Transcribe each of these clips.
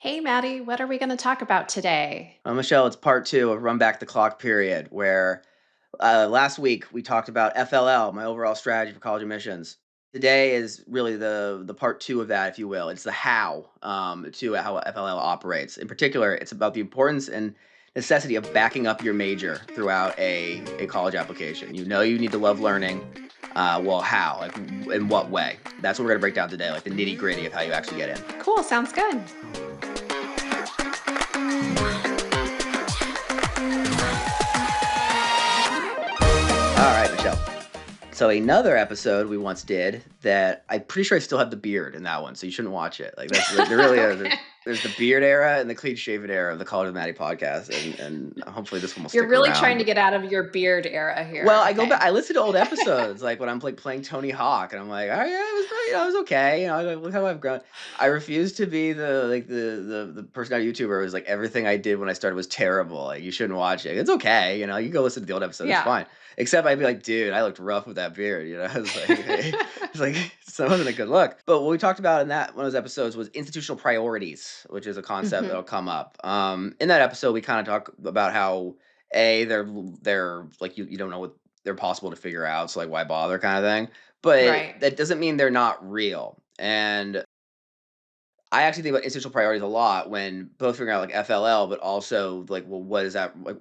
Hey, Maddie, what are we going to talk about today? Michelle, it's part two of Run Back the Clock period, where last week we talked about FLL, my overall strategy for college admissions. Today is really the part two of that, if you will. It's the how to how FLL operates. In particular, it's about the importance and necessity of backing up your major throughout a college application. You know you need to love learning. Well, how? Like, in what way? That's what we're going to break down today, like the nitty gritty of how you actually get in. Cool, sounds good. All right, Michelle. So another episode we once did that I'm pretty sure I still have the beard in that one, so you shouldn't watch it. Like there really is. Okay. There's the beard era and the clean shaven era of the College with Mattie podcast, and hopefully this one will You're stick really trying around. to get out of your beard era Well, here. I go back. Okay. I listen to old episodes, like when I'm playing Tony Hawk, and I'm like, oh yeah, it was it was okay. Look how I've grown. I refuse to be the person on YouTuber who's like everything I did when I started was terrible. Like you shouldn't watch it. It's okay, you go listen to the old episodes. It's Yeah. fine. Except I'd be like, dude, I looked rough with that beard. It's like it's like so it wasn't a good look. But what we talked about in that one of those episodes was institutional priorities, which is a concept hmm that'll come up. In that episode, we kind of talk about how they're like you don't know what they're possible to figure out, so like why bother kind of thing. But Right. that doesn't mean they're not real. And I actually think about institutional priorities a lot when both figuring out like FLL, but also like, well, what is that? Like,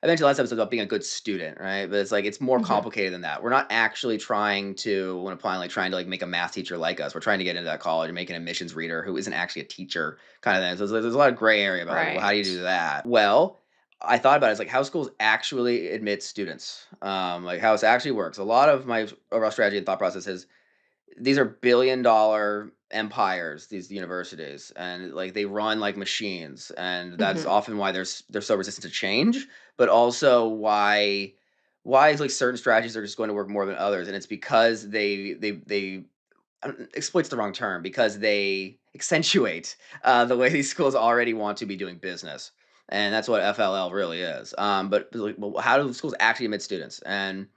I mentioned last episode about being a good student, right? But it's like it's more hmm complicated than that. We're not actually trying to, when applying, like trying to like make a math teacher like us. We're trying to get into that college and make an admissions reader who isn't actually a teacher, kind of thing. So there's a lot of gray area about like, well, how do you do Right. that? Well, I thought about it, it's like how schools actually admit students, like how it actually works. A lot of my overall strategy and thought process is these are billion-dollar empires, these universities, and like they run like machines, and that's hmm often why they're so resistant to change, but also why is like certain strategies are just going to work more than others, and it's because they exploits the wrong term because they accentuate the way these schools already want to be doing business, and that's what FLL really is. But like, well, how do schools actually admit students? And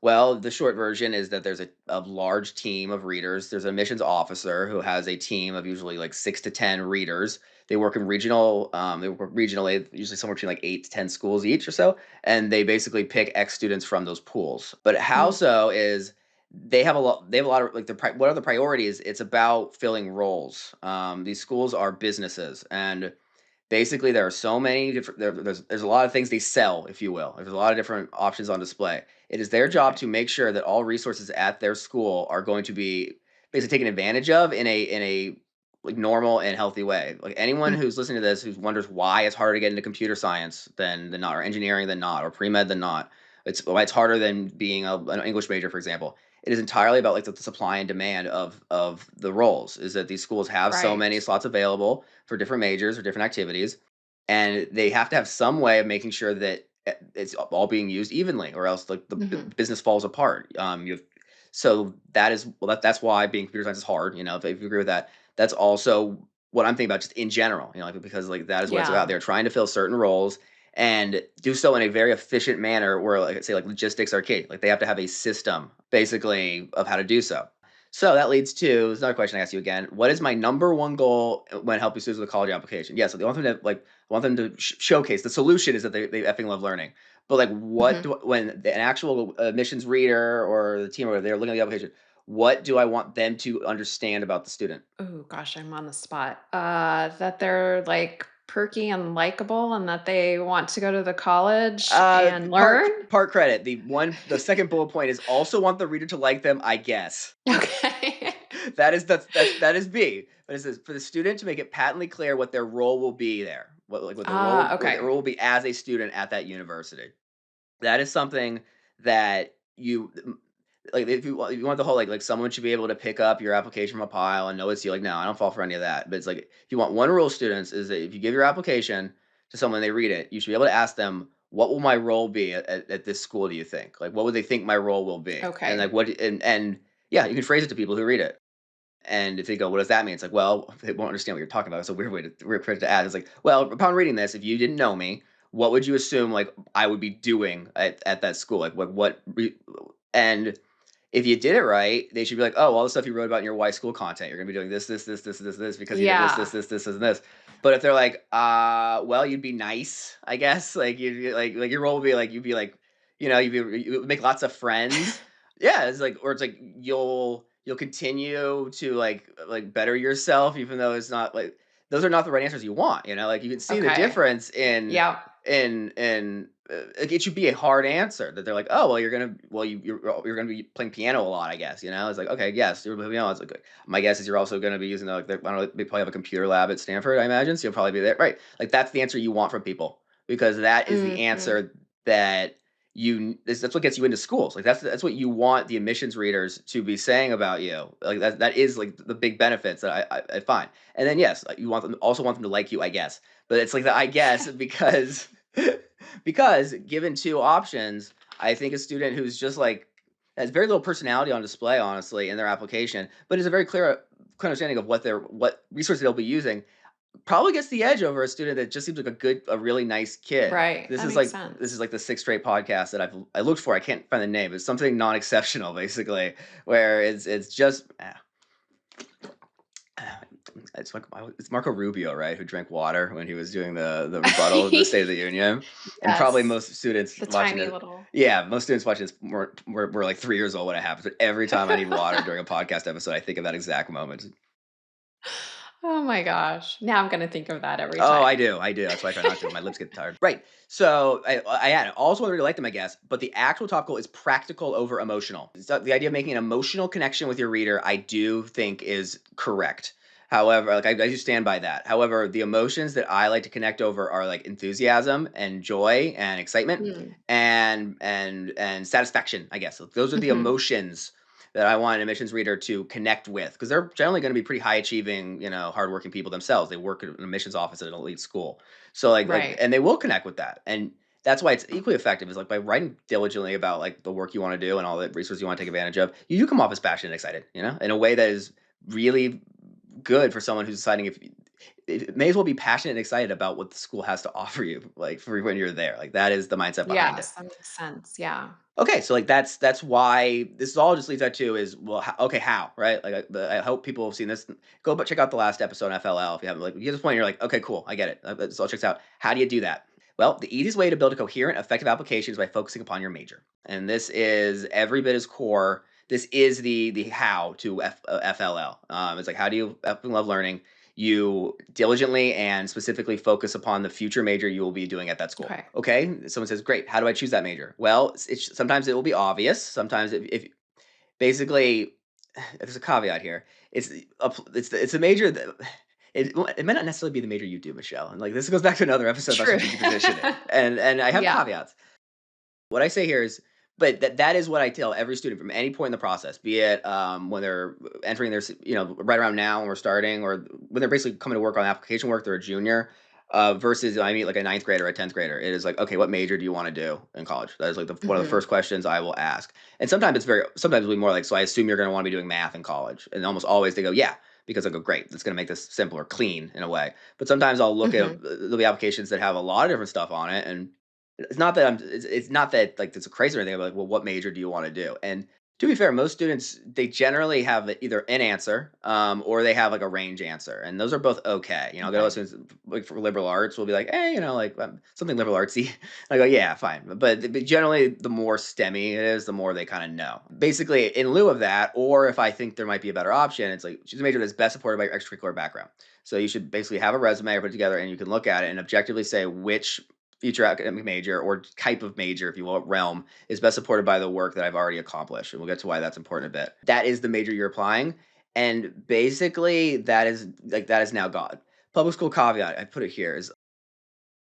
well, the short version is that there's a large team of readers. There's a admissions officer who has a team of usually like 6 to 10 readers. They work in regional. They work regionally, usually somewhere between like 8 to 10 schools each or so, and they basically pick X students from those pools. But how so is they have a lot. They have a lot of like what are the priorities? It's about filling roles. These schools are businesses, and basically there are so many different there's a lot of things they sell, if you will. There's a lot of different options on display. It is their job Okay. to make sure that all resources at their school are going to be basically taken advantage of in a like normal and healthy way. Like anyone who's listening to this who wonders why it's harder to get into computer science than not, or engineering than not, or pre-med than not, it's why it's harder than being an English major, for example. It is entirely about like the supply and demand of the roles. Is that these schools have so many Right. slots available for different majors or different activities, and they have to have some way of making sure that it's all being used evenly, or else like the hmm business falls apart. You have, so that is well, that's why being computer science is hard. If you agree with that, that's also what I'm thinking about just in general. Like because like that is what it's about. Yeah. They're trying to fill certain roles and do so in a very efficient manner where like say like logistics are key. Like they have to have a system basically of how to do so. So that leads to there's another question I ask you again. What is my number one goal when helping students with a college application? Yeah, so they want them to like want them to showcase the solution is that they effing love learning. But like, what hmm do when an actual admissions reader or the team or they're looking at the application, what do I want them to understand about the student? Oh gosh, I'm on the spot. That they're like perky and likable and that they want to go to the college and learn. Part credit. The second bullet point is also want the reader to like them. I guess Okay. that is B. But it says for the student to make it patently clear what their role will be there. What their Okay. role will be as a student at that university. That is something that you like if you want the whole like someone should be able to pick up your application from a pile and know it's you. Like no, I don't fall for any of that. But it's like if you want one rule, students, is that if you give your application to someone, they read it, you should be able to ask them, "What will my role be at this school? Do you think? Like what would they think my role will be?" And like Okay. what and yeah, you can phrase it to people who read it. And if they go, "What does that mean?" It's like, well, they won't understand what you're talking about. It's a weird phrase to add. It's like, well, upon reading this, if you didn't know me, what would you assume like I would be doing at that school? Like and If you did it right, they should be like, oh, all the stuff you wrote about in your Y school content, you're gonna be doing this because you did Yeah. this, and this. But if they're like, well, you'd be nice, I guess. Like you'd be like your role would be like you'd be like, you would make lots of friends. Yeah, it's like, or it's like you'll continue to like better yourself, even though it's not like those are not the right answers you want. Like you can see the Okay. difference in Yep. like, it should be a hard answer that they're like, oh, well, you're gonna be playing piano a lot, I guess. It's like, okay, yes, you're playing piano. It's like, my guess is you're also gonna be using I don't know, they probably have a computer lab at Stanford, I imagine. So you'll probably be there, right? Like that's the answer you want from people because that is the Mhm. answer that that's what gets you into schools. Like that's what you want the admissions readers to be saying about you. Like that is like the big benefits that I find. And then yes, you want them to like you, I guess. But it's like the I guess because because given two options, I think a student who's just like has very little personality on display, honestly, in their application, but is a very clear understanding of what resources they'll be using, probably gets the edge over a student that just seems like a really nice kid. Right. This That is makes like this is sense. like the sixth straight podcast that I looked for. I can't find the name. It's something non-exceptional, basically, where it's just it's Marco Rubio, right, who drank water when he was doing the rebuttal of the State of the Union, and probably Yes. most students The watching tiny it. little Yeah, most students watching this were like 3 years old when it happened. But every time I need water during a podcast episode, I think of that exact moment. Oh my gosh. Now I'm gonna think of that every Oh, time. I do. That's why I try not to. My lips get tired. Right. So I had it. Also, I really like them, I guess. But the actual top goal is practical over emotional. So the idea of making an emotional connection with your reader, I do think is correct. However, like I do stand by that. However, the emotions that I like to connect over are like enthusiasm and joy and excitement Mm. and satisfaction. I guess those are the Mhm. emotions that I want an admissions reader to connect with because they're generally going to be pretty high achieving, hardworking people themselves. They work at an admissions office at an elite school, so Right. and they will connect with that, and that's why it's equally effective. Is like by writing diligently about like the work you want to do and all the resources you want to take advantage of, you do come off as passionate and excited, in a way that is really good for someone who's deciding if it may as well be passionate and excited about what the school has to offer you, like for when you're there. Like that is the mindset behind it. Yes, that makes sense. Yeah. Okay, so like that's why this is all just leads out to is well, okay, how right? Like I hope people have seen this. Go but check out the last episode on FLL if you haven't. Like you get to this point, you're like, okay, cool, I get it. This all checks out. How do you do that? Well, the easiest way to build a coherent, effective application is by focusing upon your major, and this is every bit as core. This is the how to FLL. It's like how do you love learning? You diligently and specifically focus upon the future major you will be doing at that school. Okay. Okay, someone says, "Great, how do I choose that major?" Well, sometimes it will be obvious. Sometimes if basically there's a caveat here. It's a major that it might not necessarily be the major you do, Michelle. And like this goes back to another episode about True. strategic positioning. And I have Yeah. caveats. What I say here is, but that is what I tell every student from any point in the process, be it when they're entering right around now when we're starting, or when they're basically coming to work on application work, they're a junior. Versus I meet like a ninth grader or a 10th grader. It is like, okay, what major do you want to do in college? That is like one of the Mhm. first questions I will ask. And sometimes it'll be more like, so I assume you're going to want to be doing math in college. And almost always they go, yeah, because I go, great, that's going to make this simpler, clean in a way. But sometimes I'll look at, Mhm. there'll be applications that have a lot of different stuff on it. And it's not that like it's a crazy or anything. I'm like, well, what major do you want to do? And to be fair, most students they generally have either an answer, or they have like a range answer, and those are both okay. I'll get a lot of Okay. students like for liberal arts will be like, like something liberal artsy. I go, yeah, fine. But generally, the more STEMmy it is, the more they kind of know. Basically, in lieu of that, or if I think there might be a better option, it's like choose a major that's best supported by your extracurricular background. So you should basically have a resume or put it together, and you can look at it and objectively say which future academic major or type of major, if you will, realm is best supported by the work that I've already accomplished. And we'll get to why that's important a bit. That is the major you're applying. And basically that is now God. Public school caveat, I put it here, is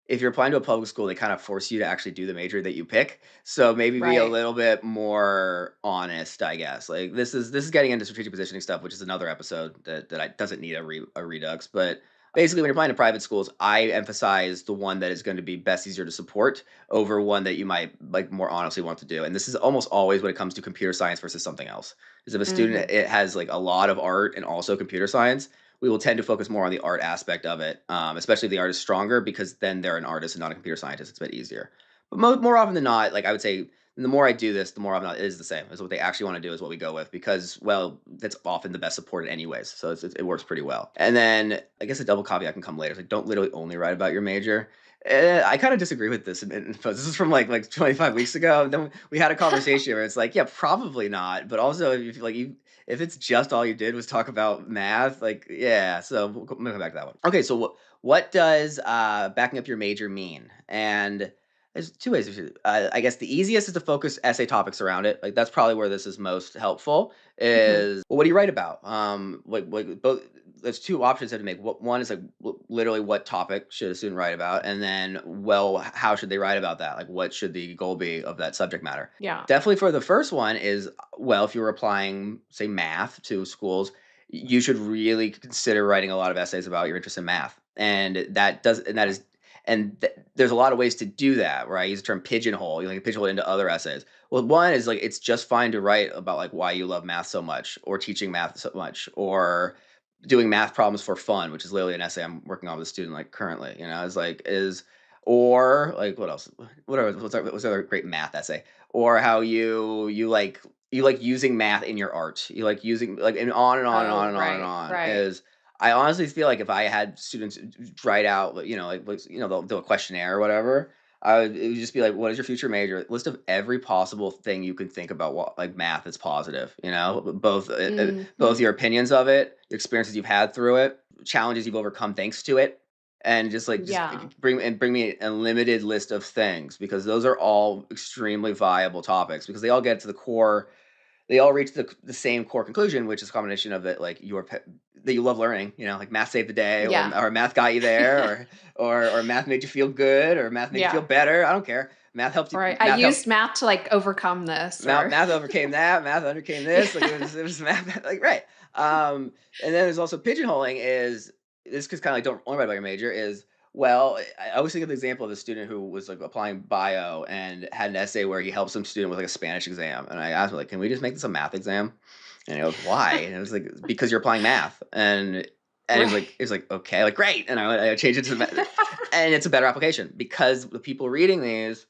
if you're applying to a public school, they kind of force you to actually do the major that you pick. So maybe be a Right. little bit more honest, I guess. Like this is getting into strategic positioning stuff, which is another episode that doesn't need a redux. But basically, when you're applying to private schools, I emphasize the one that is going to be best easier to support over one that you might like more honestly want to do. And this is almost always when it comes to computer science versus something else. Is if a student Mhm. it has like a lot of art and also computer science, we will tend to focus more on the art aspect of it, especially if the art is stronger because then they're an artist and not a computer scientist. It's a bit easier. But more often than not, like I would say And the more I do this, the more I'm not. It is the same. It's what they actually want to do is what we go with because, well, that's often the best supported anyways. So it works pretty well. And then I guess a double caveat can come later. It's like don't literally only write about your major. I kind of disagree with this. This is from like 25 weeks ago. And then we had a conversation where it's like, yeah, probably not. But also, if it's just all you did was talk about math, like yeah. So we'll come back to that one. Okay, so what does backing up your major mean? And there's two ways. I guess the easiest is to focus essay topics around it. Like that's probably where this is most helpful. Mhm. Is well, what do you write about? Both. There's two options you have to make. One is like literally what topic should a student write about, and then well, how should they write about that? Like what should the goal be of that subject matter? Yeah. Definitely for the first one is well, if you're applying say math to schools, you should really consider writing a lot of essays about your interest in math, and there's a lot of ways to do that, where I use the term pigeonhole. You can pigeonhole it into other essays. Well, one is like it's just fine to write about like why you love math so much, or teaching math so much, or doing math problems for fun, which is literally an essay I'm working on with a student like currently. Or like what else? What's another great math essay? Or how you like using math in your art. You like using like and on and on and on Oh, and on and right, on right. is I honestly feel like if I had students write out, they'll do a questionnaire or whatever, it would just be like, what is your future major? List of every possible thing you can think about what like math is positive, both Mhm. your opinions of it, the experiences you've had through it, challenges you've overcome thanks to it, and just Yeah. bring me a limited list of things because those are all extremely viable topics because they all get to the core they all reach the same core conclusion, which is a combination of it, like that you love learning, like math saved the day, Yeah. or math got you there, or math made you feel good, or math made you feel Yeah. better. I don't care. Math helped you. Right. I used math to, like, overcome this or Math overcame that. Math overcame this. Like Yeah. it was math. Like right. And then there's also pigeonholing. Is this because kind of like don't only write about your major is well. I always think of the example of a student who was like applying bio and had an essay where he helped some student with like a Spanish exam, and I asked him like, "Can we just make this a math exam?" And he goes, "Why?" And it was like because you're applying math, and Right. he was like, "Okay, like great," and I changed it to and it's a better application because the people reading these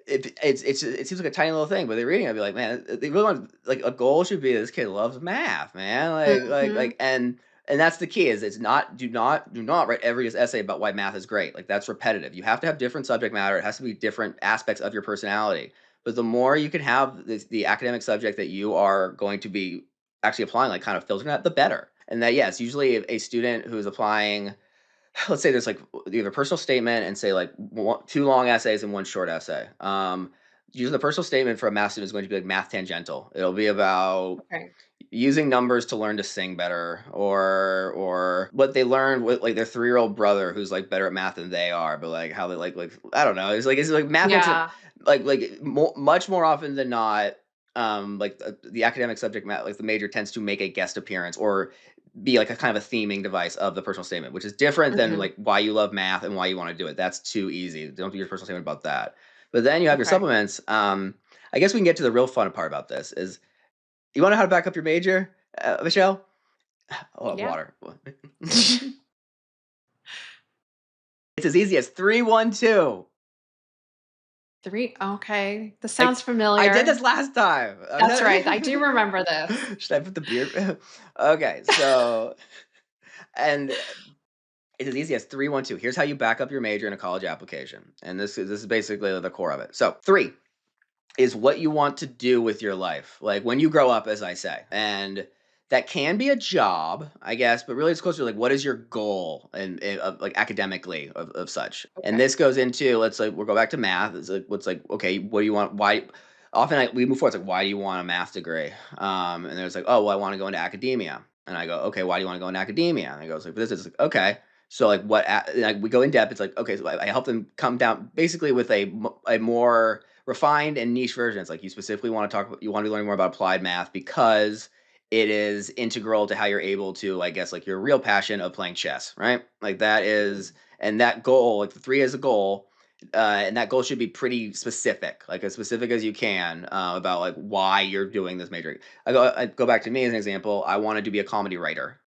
it seems like a tiny little thing, but they're reading it, I'd be like, man, they really want like a goal should be this kid loves math, man. Mhm. And that's the key is it's not do not write every essay about why math is great. Like that's repetitive. You have to have different subject matter. It has to be different aspects of your personality. But the more you can have the academic subject that you are going to be actually applying, like kind of filtering that, the better. And that yes, usually a student who's applying let's say there's like you have a personal statement and say like two long essays and one short essay. Using the personal statement for a math student is going to be like math tangential. It'll be about Okay. using numbers to learn to sing better, or what they learned with like their 3-year-old brother who's like better at math than they are, but like how they like I don't know. It's like math makes it Yeah. much more often than not. Like the academic subject matter, like the major tends to make a guest appearance or be like a kind of a theming device of the personal statement, which is different than Mhm. like why you love math and why you want to do it. That's too easy. Don't do your personal statement about that. But then you have your Okay. supplements. I guess we can get to the real fun part about this is you want to know how to back up your major, Michelle? Oh, Yeah. water. It's as easy as 3-1-2. 3 okay. This Like sounds I did familiar. this last time. That's right. I do remember this. Should I put the beer? Okay, so and it's as easy as 3-1-2. Here's how you back up your major in a college application, and this is basically the core of it. So 3 is what you want to do with your life, like when you grow up, as I say, and that can be a job, I guess, but really it's closer to like what is your goal and like academically of such. And Okay. this goes into let's like we'll go back to math. It's like what's like okay, what do you want? Why? Often we move forward. It's like why do you want a math degree? And there's like oh well I want to go into academia, and I go okay why do you want to go into academia? And I go like this is like okay. So like like we go in depth. It's like okay, so I help them come down basically with a more refined and niche version. It's like you specifically want to you want to be learning more about applied math because it is integral to how you're able to, I guess, like your real passion of playing chess, right? Like that is, and that goal, like the 3 is a goal, and that goal should be pretty specific, like as specific as you can about like why you're doing this major. I go back to me as an example. I wanted to be a comedy writer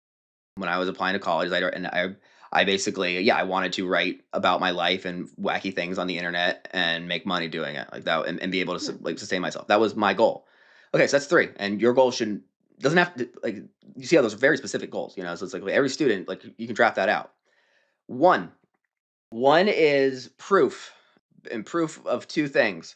when I was applying to college. I I basically, yeah, I wanted to write about my life and wacky things on the internet and make money doing it like that, and be able to Hmm. like sustain myself. That was my goal. Okay, so that's three, and your goal shouldn't doesn't have to like you see how those are very specific goals, you know. So it's like every student, like you can draft that out. One, one is proof, and proof of two things.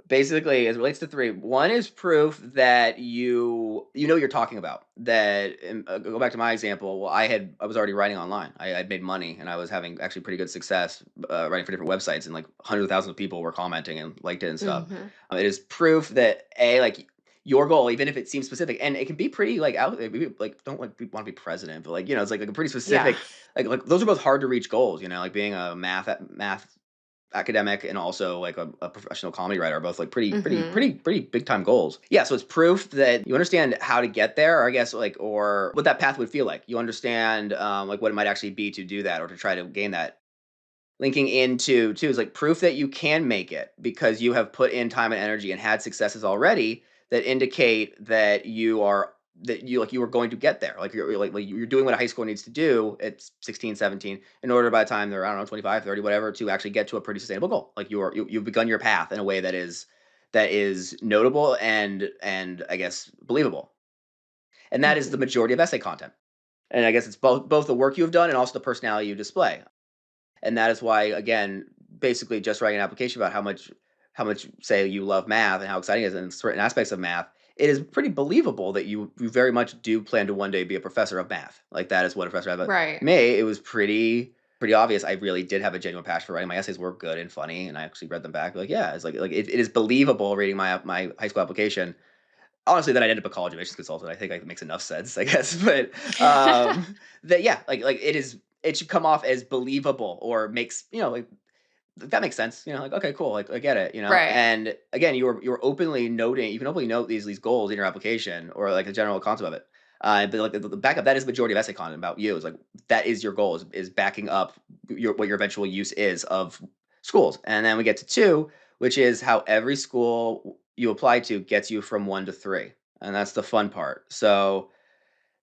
Basically, as it relates to three, one is proof that you know what you're talking about. That go back to my example. Well, I was already writing online. I'd made money, and I was having actually pretty good success writing for different websites, and like hundreds of thousands of people were commenting and liked it and stuff. Hmm. It is proof that like your goal, even if it seems specific, and it can be pretty like out there. Like don't like want to be president, but like you know, it's like a pretty Yeah. specific. Like those are both hard to reach goals. You know, like being a math academic and also like a professional comedy writer are both like Hmm. pretty big time goals. Yeah, so it's proof that you understand how to get there, or I guess like or what that path would feel like. You understand like what it might actually be to do that or to try to gain that. Linking into too is like proof that you can make it because you have put in time and energy and had successes already that indicate that you are going to get there. Like you're doing what a high school needs to do at 16, 17 in order by the time they're I don't know 25, 30, whatever to actually get to a pretty sustainable goal. Like you've begun your path in a way that is notable and I guess believable. And that is the Hmm. majority of essay content. And I guess it's both the work you have done and also the personality you display. And that is why, again, basically just writing an application about how much say you love math and how exciting it is in certain aspects of math, it is pretty believable that you very much do plan to one day be a professor of math. Like that is what a professor of. But Right. me, it was pretty obvious. I really did have a genuine passion for writing. My essays were good and funny, and I actually read them back. Like, yeah, it's like it is believable reading my high school application. Honestly, then I ended up a college admissions consultant. I think like, it makes enough sense, I guess. But that yeah, like it should come off as believable or makes like that makes sense. Like okay, cool, like I get it. Right. And again, you were openly noting. You can openly note these goals in your application or like a general concept of it. But like the backup, that is the majority of essay content about you. Is like that is your goal is backing up what your eventual use is of schools. And then we get to two, which is how every school you apply to gets you from one to three, and that's the fun part. So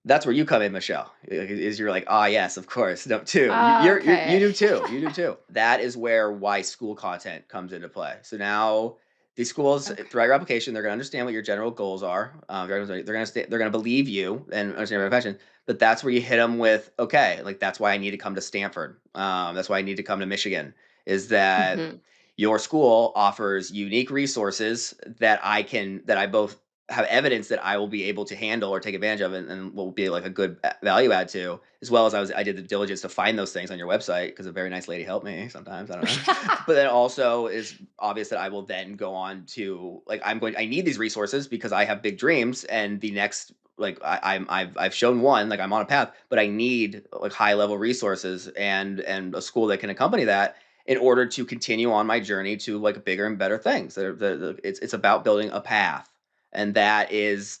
that's where you come in, Michelle. Is you're like, ah, yes, of course. No, two. You Okay. do too. You do too. That is where why school content comes into play. So now these schools, Okay. throughout your application, they're going to understand what your general goals are. They're going to believe you and understand your profession. But that's where you hit them with, okay, like that's why I need to come to Stanford. That's why I need to come to Michigan. Is that Hmm. your school offers unique resources that I both have evidence that I will be able to handle or take advantage of and will be like a good value add to, as well as I did the diligence to find those things on your website because a very nice lady helped me sometimes. I don't know. But then also is obvious that I will then go on to like I need these resources because I have big dreams and the next like I've shown one like I'm on a path, but I need like high level resources and a school that can accompany that in order to continue on my journey to like bigger and better things. It's about building a path, and that is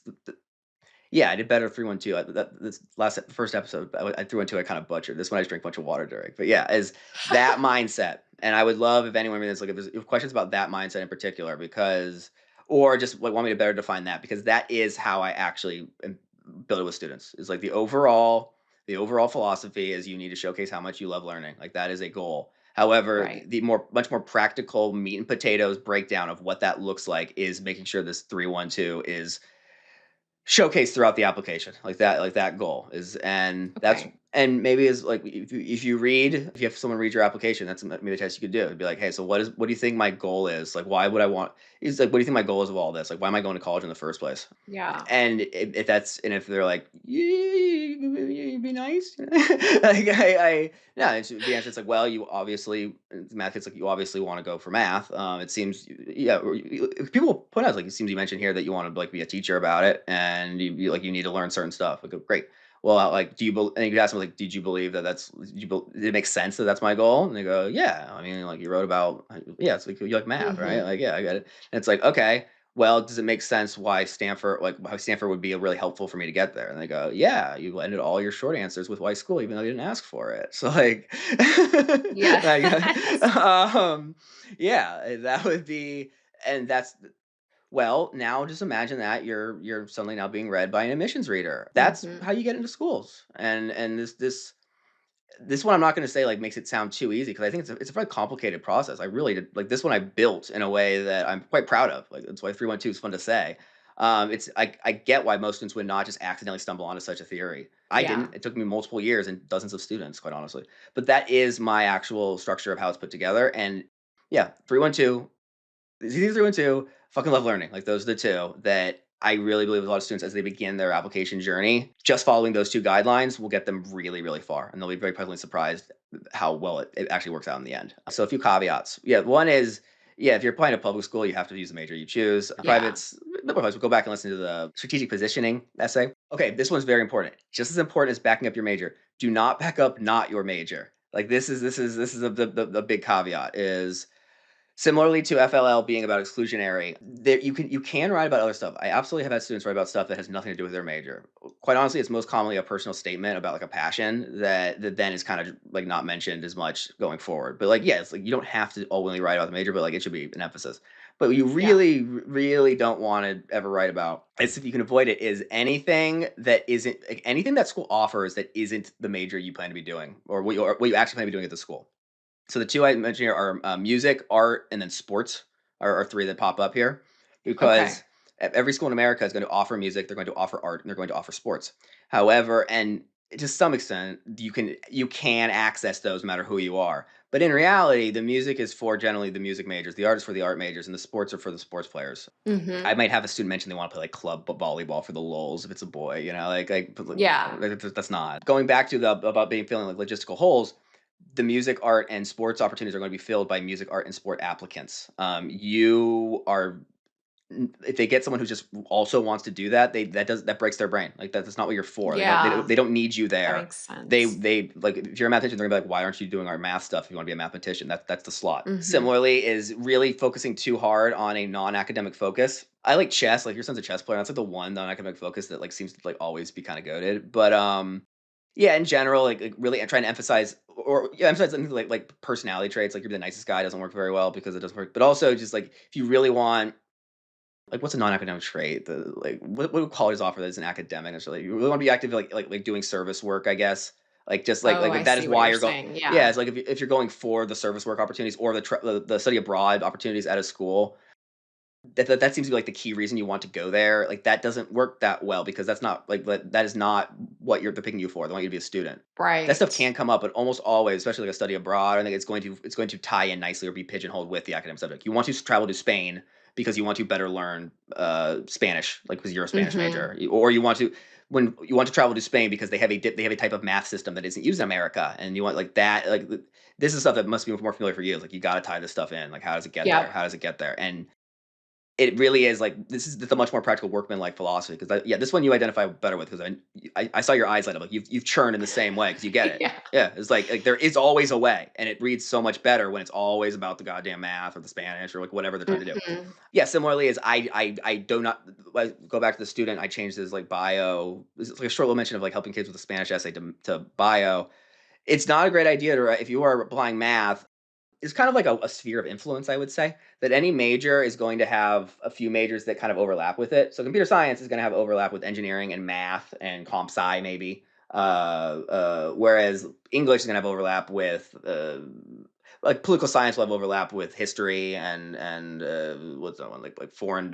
yeah. I did better 3-1-2. This first episode I threw into I kind of butchered this one. I just drank a bunch of water during, but yeah, is that mindset. And I would love if anyone is like if there's questions about that mindset in particular because or just like want me to better define that because that is how I actually build it with students. Is like the overall philosophy is you need to showcase how much you love learning. Like that is a goal. However, Right. the much more practical meat and potatoes breakdown of what that looks like is making sure this 3-1-2 is showcased throughout the application. Like that goal is Okay. and maybe is like if you have someone read your application, that's maybe the test you could do. It'd be like, hey, so what do you think my goal is? Like why would I want is like what do you think my goal is of all this? Like why am I going to college in the first place? Yeah. And if they're like, yeah, you be nice, like no, the answer is like, well, you obviously math. It's like you obviously want to go for math. It seems, yeah. People point out like it seems you mentioned here that you want to like be a teacher about it, and you need to learn certain stuff. Like, great. Well, like, and you could ask them like, did you believe that did it make sense that that's my goal? And they go, yeah. I mean, like you wrote about, yeah, it's like you like math, right? Hmm. Like, yeah, I get it. And it's like, okay, well, does it make sense why Stanford would be really helpful for me to get there? And they go, yeah, you ended all your short answers with why school, even though you didn't ask for it. So like, Yes. yeah, that would be, and that's well, now just imagine that you're suddenly now being read by an admissions reader. That's Hmm. how you get into schools, and this this one I'm not gonna say, like, makes it sound too easy because I think it's a very complicated process. I really did like, this one I built in a way that I'm quite proud of. Like, that's why 312 is fun to say. It's I get why most students would not just accidentally stumble onto such a theory. I Yeah. didn't. It took me multiple years and dozens of students, quite honestly. But that is my actual structure of how it's put together, and yeah, 312 Z 3 and 2, fucking love learning. Like those are the 2 that I really believe a lot of students as they begin their application journey, just following those 2 guidelines will get them really, really far. And they'll be very pleasantly surprised how well it actually works out in the end. So a few caveats. Yeah, one is, yeah, if you're applying to public school, you have to use the major you choose. Yeah. Privates, liberal arts, we'll go back and listen to the strategic positioning essay. Okay, this one's very important. Just as important as backing up your major. Do not back up not your major. Like this is the big caveat is similarly to FLL being about exclusionary, there you can write about other stuff. I absolutely have had students write about stuff that has nothing to do with their major. Quite honestly, it's most commonly a personal statement about like a passion that then is kind of like not mentioned as much going forward. But like, yeah, it's like you don't have to only write about the major, but like it should be an emphasis. But you Yeah. really don't want to ever write about, is if you can avoid it, is anything that isn't like, anything that school offers that isn't the major you plan to be doing or what you actually plan to be doing at the school. So the 2 I mentioned here are, music, art, and then sports are 3 that pop up here Okay. because every school in America is going to offer music, they're going to offer art, and they're going to offer sports. However, and to some extent, you can access those no matter who you are. But in reality, the music is for generally the music majors, the art is for the art majors, and the sports are for the sports players. I Mhm. might have a student mention they want to play like club volleyball for the lulz if it's a boy, Yeah. that's not going back to the about being feeling like logistical holes. The music, art, and sports opportunities are going to be filled by music, art, and sport applicants. You are if they get someone who just also wants to do that, that breaks their brain. Like that's not what you're for. Yeah. They don't need you That there. makes They sense. they like if you're a mathematician, they're gonna be like, why aren't you doing our math stuff if you want to be a mathematician? That's the slot. Mhm. Similarly, is really focusing too hard on a non-academic focus. I like chess. Like your son's a chess player. That's like the one non-academic focus that like seems to like always be kind of goaded. But yeah, in general, like really trying to emphasize or yeah, emphasize something like personality traits. Like you're the nicest guy doesn't work very well because it doesn't work. But also just like if you really want like what's a non-academic trait? The like what do colleges offer that isn't academic necessarily? You really want to be active like doing service work, I guess. Like just Oh, like I that is see what why you're you're going. saying. Yeah, Yeah. it's like if you're going for the service work opportunities or the study abroad opportunities at a school, that seems to be like the key reason you want to go there. Like that doesn't work that well because that's not like that is not what they're picking you for. They want you to be a student. That stuff Right. can come up, but almost always, especially like a study abroad, I think it's going to tie in nicely or be pigeonholed with the academic subject. You want to travel to Spain because you want to better learn Spanish, like because you're a Spanish Mhm. major, or you want to when you want to travel to Spain because they have a type of math system that isn't used in America, and you want like that this is stuff that must be more familiar for you. It's like you got to tie this stuff in. Like how does it get there? Yep. How does it get there? And it really is like this is the much more practical workman-like philosophy because yeah, this one you identify better with because I saw your eyes light up like you've churned in the same way because you get it. Yeah. Yeah, it's like there is always a way, and it reads so much better when it's always about the goddamn math or the Spanish or like whatever they're trying to do. Mhm. Yeah, similarly as I do not like, go back to the student. I changed his like bio. This is like a short little mention of like helping kids with a Spanish essay to bio. It's not a great idea to if you are applying math is kind of like a sphere of influence, I would say, that any major is going to have a few majors that kind of overlap with it. So computer science is going to have overlap with engineering and math and comp sci maybe. Whereas English is going to have overlap with like political science will have overlap with history and what's that one like foreign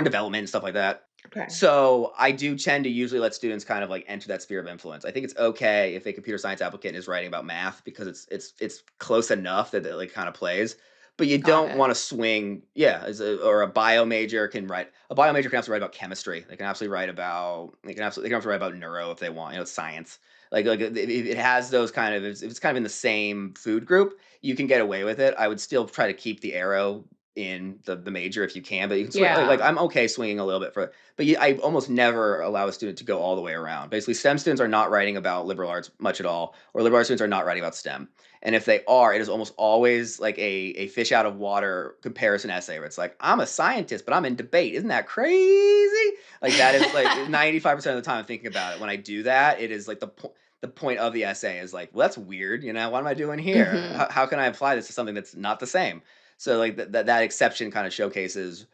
development and stuff like that. Okay. So I do tend to usually let students kind of like enter that sphere of influence. I think it's okay if a computer science applicant is writing about math because it's close enough that it like kind of plays. But you Got don't it. want to swing, yeah, or a bio major can write. A bio major can absolutely write about chemistry. They can absolutely write about. They can also write about neuro if they want. It's science. Like if it has those kind of if it's kind of in the same food group, you can get away with it. I would still try to keep the arrow in the major if you can, but you can swing like Yeah. I'm okay swinging a little bit for but I almost never allow a student to go all the way around. Basically, STEM students are not writing about liberal arts much at all, or liberal arts students are not writing about STEM. And if they are, it is almost always like a fish out of water comparison essay where it's like, I'm a scientist, but I'm in debate. Isn't that crazy? Like that is like 95% of the time I'm thinking about it. When I do that, it is like the point of the essay is like, well, that's weird. What am I doing here? Mhm. How can I apply this to something that's not the same? So like that exception kind of showcases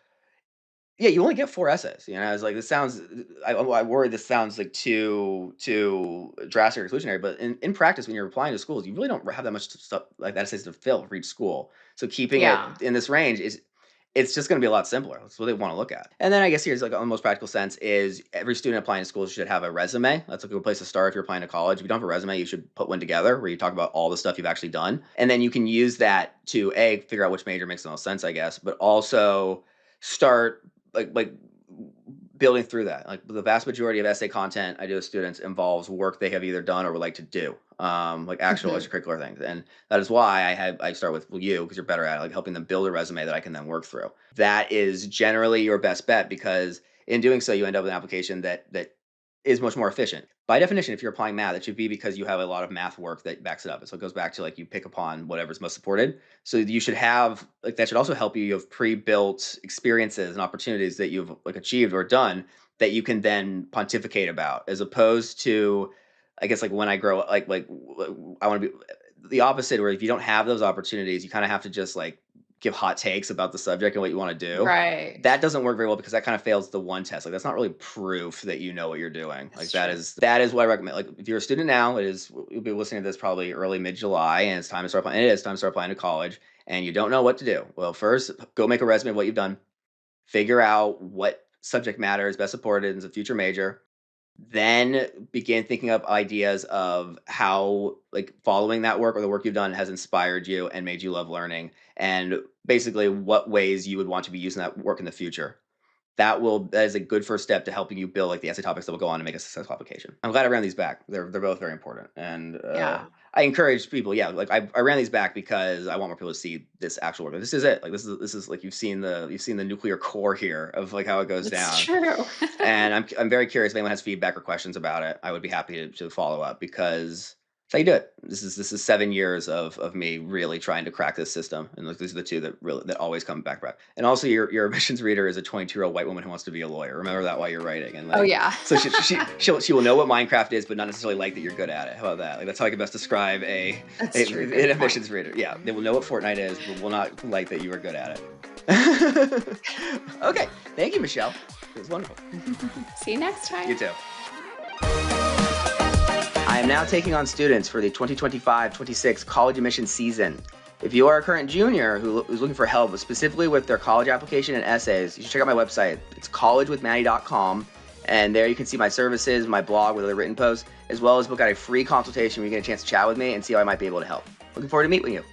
Yeah, you only get 4 essays, you know, I was like, this sounds I worry this sounds like too drastic or exclusionary, but in practice, when you're applying to schools, you really don't have that much stuff like that essays to fill for each school. So keeping it Yeah. in this range is it's just gonna be a lot simpler. That's what they wanna look at. And then I guess here's like on the most practical sense is every student applying to schools should have a resume. That's a good place to start if you're applying to college. If you don't have a resume, you should put one together where you talk about all the stuff you've actually done. And then you can use that to figure out which major makes the most sense, I guess, but also start like building through that. Like the vast majority of essay content I do with students involves work they have either done or would like to do, like actual Mhm. extracurricular things. And that is why I start with you because you're better at it, like helping them build a resume that I can then work through. That is generally your best bet because in doing so, you end up with an application that is much more efficient. By definition, if you're applying math, it should be because you have a lot of math work that backs it up. And so it goes back to like you pick upon whatever's most supported. So you should have like that should also help you. You have pre-built experiences and opportunities that you've like achieved or done that you can then pontificate about, as opposed to, I guess like when I grow I want to be the opposite, where if you don't have those opportunities, you kind of have to just like give hot takes about the subject and what you want to do. Right. That doesn't work very well because that kind of fails the one test. Like that's not really proof that you know what you're doing. Like That's true. that is what I recommend. Like if you're a student now, you'll be listening to this probably early mid July, and it's time to start applying. It is time to start applying to college, and you don't know what to do. Well, first go make a resume of what you've done. Figure out what subject matter is best supported as a future major, then begin thinking up ideas of how like following that work or the work you've done has inspired you and made you love learning, and basically what ways you would want to be using that work in the future. That is a good first step to helping you build like the essay topics that will go on to make a successful application. I'm glad I ran these back. They're both very important, and Yeah. I encourage people. Yeah, like I ran these back because I want more people to see this actual work. This is it. Like this is like you've seen the nuclear core here of like how it goes It's down. true. And I'm very curious if anyone has feedback or questions about it. I would be happy to follow up because that's how you do it. This is 7 years of me really trying to crack this system, and like these are the two that always come back. And also, your admissions reader is a 22-year-old white woman who wants to be a lawyer. Remember that while you're writing, and Oh, like yeah. so she will know what Minecraft is, but not necessarily like that you're good at it. How about that? Like that's how I can best describe That's true. an Good point. admissions reader. Yeah, they will know what Fortnite is, but will not like that you are good at it. Okay, thank you, Michelle. It was wonderful. See you next You time. too. I am now taking on students for the 2025-26 college admissions season. If you are a current junior who's looking for help specifically with their college application and essays, you should check out my website. It's collegewithmattie.com, and there you can see my services, my blog with other written posts, as well as book out a free consultation where you get a chance to chat with me and see how I might be able to help. Looking forward to meeting with you.